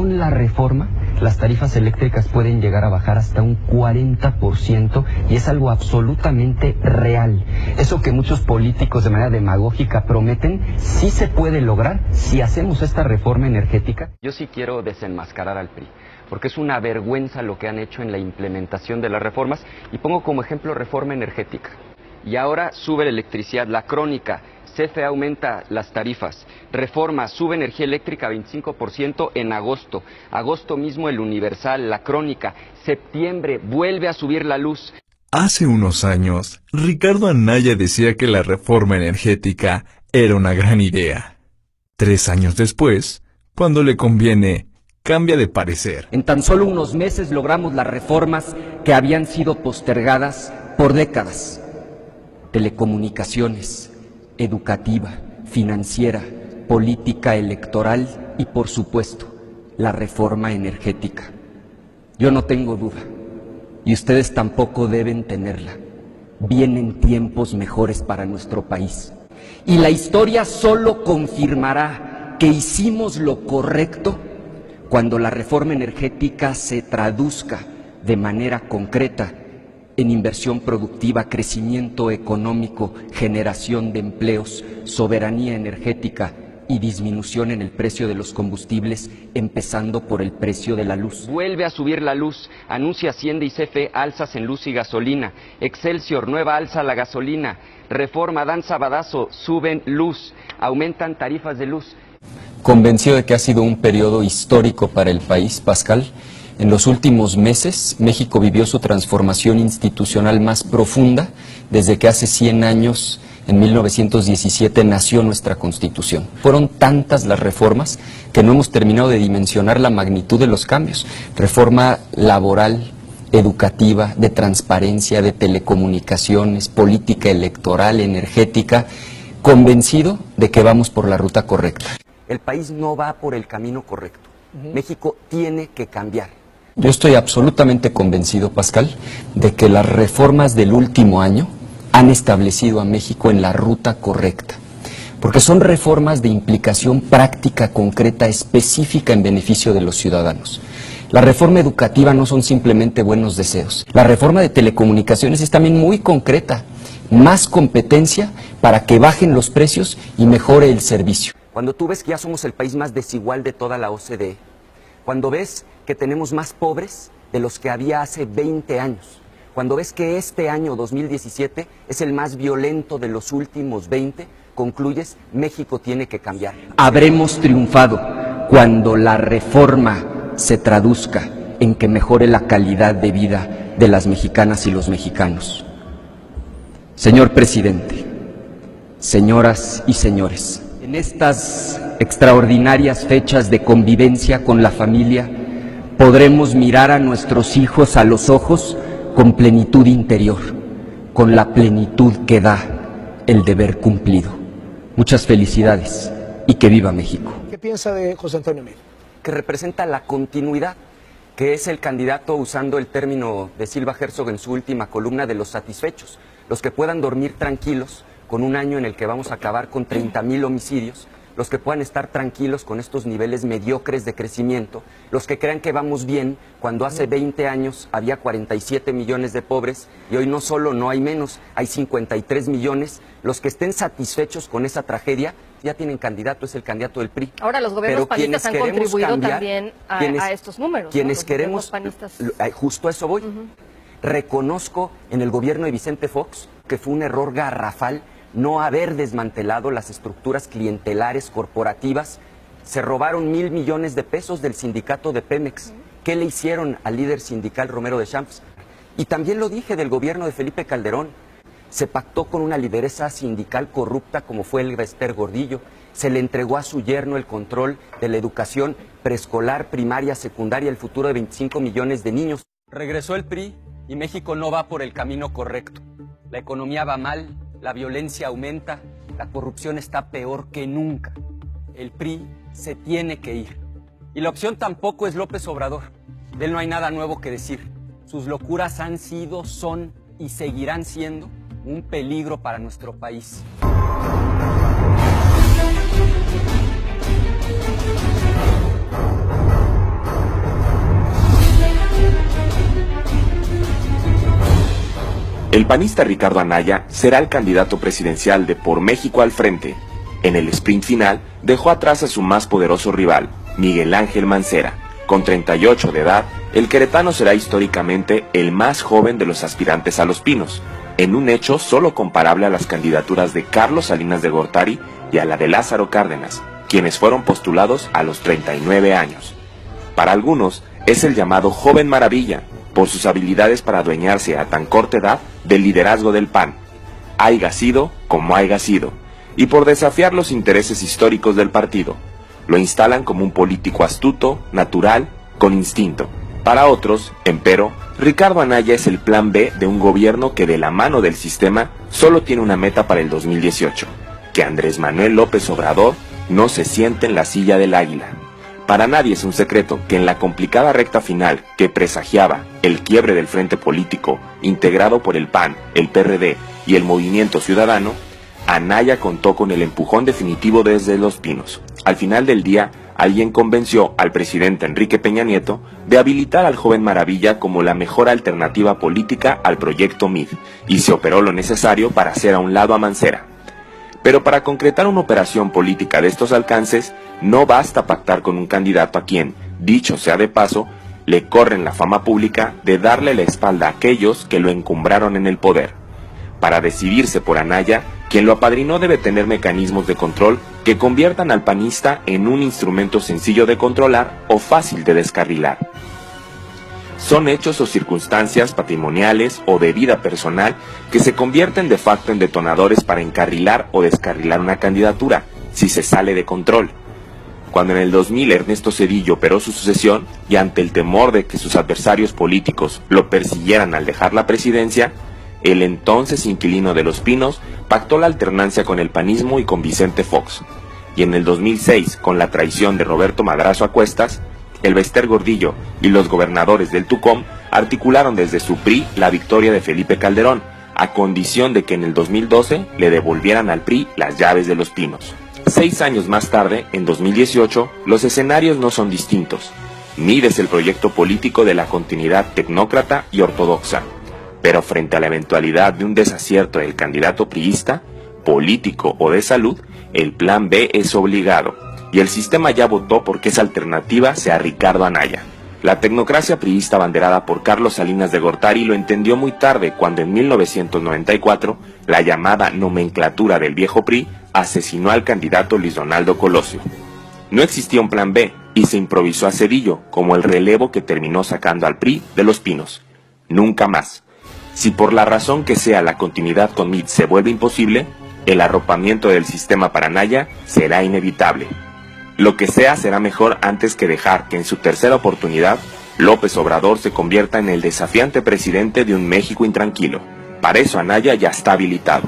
con la reforma, las tarifas eléctricas pueden llegar a bajar hasta un 40% y es algo absolutamente real. Eso que muchos políticos de manera demagógica prometen, sí se puede lograr si hacemos esta reforma energética. Yo sí quiero desenmascarar al PRI, porque es una vergüenza lo que han hecho en la implementación de las reformas, y pongo como ejemplo reforma energética. Y ahora sube la electricidad, la crónica, CFE aumenta las tarifas, reforma, sube energía eléctrica 25% en agosto, agosto mismo el Universal, la crónica, septiembre vuelve a subir la luz. Hace unos años, Ricardo Anaya decía que la reforma energética era una gran idea. 3 años después, cuando le conviene, cambia de parecer. En tan solo unos meses logramos las reformas que habían sido postergadas por décadas. Telecomunicaciones, educativa, financiera, política electoral y, por supuesto, la reforma energética. Yo no tengo duda, y ustedes tampoco deben tenerla. Vienen tiempos mejores para nuestro país. Y la historia solo confirmará que hicimos lo correcto cuando la reforma energética se traduzca de manera concreta en inversión productiva, crecimiento económico, generación de empleos, soberanía energética y disminución en el precio de los combustibles, empezando por el precio de la luz. Vuelve a subir la luz, anuncia Hacienda y CFE alzas en luz y gasolina, Excelsior, nueva alza a la gasolina, reforma, dan sabadazo, suben luz, aumentan tarifas de luz. Convencido de que ha sido un periodo histórico para el país, Pascal, en los últimos meses, México vivió su transformación institucional más profunda desde que hace 100 años, en 1917, nació nuestra Constitución. Fueron tantas las reformas que no hemos terminado de dimensionar la magnitud de los cambios. Reforma laboral, educativa, de transparencia, de telecomunicaciones, política electoral, energética, convencido de que vamos por la ruta correcta. El país no va por el camino correcto. México tiene que cambiar. Yo estoy absolutamente convencido, Pascal, de que las reformas del último año han establecido a México en la ruta correcta, porque son reformas de implicación práctica, concreta, específica en beneficio de los ciudadanos. La reforma educativa no son simplemente buenos deseos. La reforma de telecomunicaciones es también muy concreta, más competencia para que bajen los precios y mejore el servicio. Cuando tú ves que ya somos el país más desigual de toda la OCDE, cuando ves que tenemos más pobres de los que había hace 20 años, cuando ves que este año 2017 es el más violento de los últimos 20, concluyes, México tiene que cambiar. Habremos triunfado cuando la reforma se traduzca en que mejore la calidad de vida de las mexicanas y los mexicanos. Señor presidente, señoras y señores, en estas extraordinarias fechas de convivencia con la familia, podremos mirar a nuestros hijos a los ojos con plenitud interior, con la plenitud que da el deber cumplido. Muchas felicidades y que viva México. ¿Qué piensa de José Antonio Meade? Que representa la continuidad, que es el candidato, usando el término de Silva Herzog en su última columna, de los satisfechos, los que puedan dormir tranquilos con un año en el que vamos a acabar con 30,000 homicidios, los que puedan estar tranquilos con estos niveles mediocres de crecimiento, los que crean que vamos bien cuando hace 20 años había 47 millones de pobres y hoy no solo no hay menos, hay 53 millones, los que estén satisfechos con esa tragedia ya tienen candidato, es el candidato del PRI. Ahora los gobiernos panistas han contribuido también a estos números. Quienes queremos, justo a eso voy, reconozco en el gobierno de Vicente Fox que fue un error garrafal no haber desmantelado las estructuras clientelares corporativas. Se robaron 1,000 millones de pesos del sindicato de Pemex. ¿Qué le hicieron al líder sindical Romero de Champs? Y también lo dije del gobierno de Felipe Calderón. Se pactó con una lideresa sindical corrupta como fue Elba Ester Gordillo. Se le entregó a su yerno el control de la educación preescolar, primaria, secundaria, el futuro de 25 millones de niños. Regresó el PRI y México no va por el camino correcto. La economía va mal, la violencia aumenta, la corrupción está peor que nunca. El PRI se tiene que ir. Y la opción tampoco es López Obrador. De él no hay nada nuevo que decir. Sus locuras han sido, son y seguirán siendo un peligro para nuestro país. El panista Ricardo Anaya será el candidato presidencial de Por México al Frente. En el sprint final dejó atrás a su más poderoso rival, Miguel Ángel Mancera. Con 38 de edad, el queretano será históricamente el más joven de los aspirantes a Los Pinos, en un hecho solo comparable a las candidaturas de Carlos Salinas de Gortari y a la de Lázaro Cárdenas, quienes fueron postulados a los 39 años. Para algunos, es el llamado Joven Maravilla, por sus habilidades para adueñarse a tan corta edad del liderazgo del PAN, haiga sido como haiga sido, y por desafiar los intereses históricos del partido. Lo instalan como un político astuto, natural, con instinto. Para otros, empero, Ricardo Anaya es el plan B de un gobierno que de la mano del sistema solo tiene una meta para el 2018, que Andrés Manuel López Obrador no se siente en la silla del águila. Para nadie es un secreto que en la complicada recta final que presagiaba el quiebre del frente político integrado por el PAN, el PRD y el Movimiento Ciudadano, Anaya contó con el empujón definitivo desde Los Pinos. Al final del día, alguien convenció al presidente Enrique Peña Nieto de habilitar al Joven Maravilla como la mejor alternativa política al proyecto MID, y se operó lo necesario para hacer a un lado a Mancera. Pero para concretar una operación política de estos alcances, no basta pactar con un candidato a quien, dicho sea de paso, le corren la fama pública de darle la espalda a aquellos que lo encumbraron en el poder. Para decidirse por Anaya, quien lo apadrinó debe tener mecanismos de control que conviertan al panista en un instrumento sencillo de controlar o fácil de descarrilar. Son hechos o circunstancias patrimoniales o de vida personal que se convierten de facto en detonadores para encarrilar o descarrilar una candidatura, si se sale de control. Cuando en el 2000 Ernesto Zedillo operó su sucesión y ante el temor de que sus adversarios políticos lo persiguieran al dejar la presidencia, el entonces inquilino de Los Pinos pactó la alternancia con el panismo y con Vicente Fox. Y en el 2006, con la traición de Roberto Madrazo a cuestas, el Bester Gordillo y los gobernadores del Tucumán articularon desde su PRI la victoria de Felipe Calderón, a condición de que en el 2012 le devolvieran al PRI las llaves de Los Pinos. 6 años más tarde, en 2018, los escenarios no son distintos. MID es el proyecto político de la continuidad tecnócrata y ortodoxa. Pero frente a la eventualidad de un desacierto del candidato priista, político o de salud, el plan B es obligado, y el sistema ya votó porque esa alternativa sea Ricardo Anaya. La tecnocracia priista abanderada por Carlos Salinas de Gortari lo entendió muy tarde cuando en 1994 la llamada nomenclatura del viejo PRI asesinó al candidato Luis Donaldo Colosio. No existía un plan B y se improvisó a Zedillo como el relevo que terminó sacando al PRI de Los Pinos. Nunca más. Si por la razón que sea la continuidad con MID se vuelve imposible, el arropamiento del sistema para Anaya será inevitable. Lo que sea será mejor antes que dejar que en su tercera oportunidad López Obrador se convierta en el desafiante presidente de un México intranquilo. Para eso Anaya ya está habilitado.